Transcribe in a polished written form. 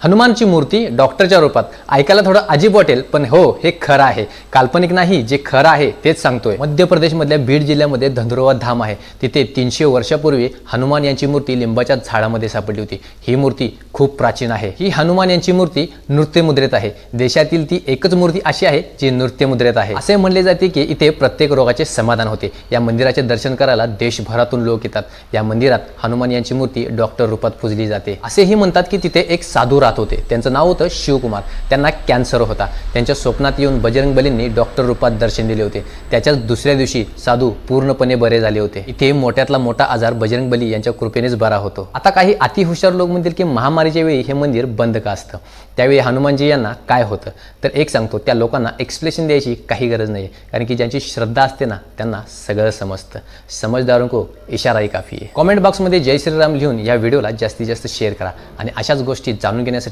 हनुमानची मूर्ती डॉक्टरच्या रूपात ऐकायला थोडं अजीब वाटेल, पण हो, हे खरं आहे. काल्पनिक नाही, जे खरं आहे तेच सांगतोय. मध्य प्रदेशमधल्या बीड जिल्ह्यामध्ये धंधुरवा धाम आहे. तिथे 300 वर्षापूर्वी हनुमान यांची मूर्ती लिंबाच्या झाडामध्ये सापडली होती. ही मूर्ती खूप प्राचीन आहे. ही हनुमान यांची मूर्ती नृत्य मुद्रेत आहे. देशातील ती एकच मूर्ती अशी आहे जी नृत्य मुद्रेत आहे. असे म्हणले जाते की इथे प्रत्येक रोगाचे समाधान होते. या मंदिराचे दर्शन करायला देशभरातून लोक येतात. या मंदिरात हनुमान यांची मूर्ती डॉक्टर रूपात पूजली जाते. असेही म्हणतात की तिथे एक साधू होते. त्यांचं नाव होतं शिवकुमार. त्यांना कॅन्सर होता. त्यांच्या स्वप्नात येऊन बजरंगबलींनी डॉक्टर रूपात दर्शन दिले होते. त्याच्याच दुसऱ्या दिवशी साधू पूर्णपणे बरे झाले होते. इथे मोठ्यातला मोठा आजार बजरंगबली यांच्या कृपेनेच बरा होतो. आता काही अति हुशार लोक म्हणतील की महामारीच्या वेळी हे मंदिर बंद का असतं? त्यावेळी हनुमानजी यांना काय होतं? तर एक सांगतो, त्या लोकांना एक्सप्लेनेशन द्यायची काही गरज नाही, कारण की ज्यांची श्रद्धा असते ना, त्यांना सगळं समजतं. समझदारों को इशारा ही काफी आहे. कॉमेंट बॉक्समध्ये जय श्रीराम लिहून या व्हिडिओला जास्तीत जास्त शेअर करा आणि अशाच गोष्टी जाणून घेण्यासाठी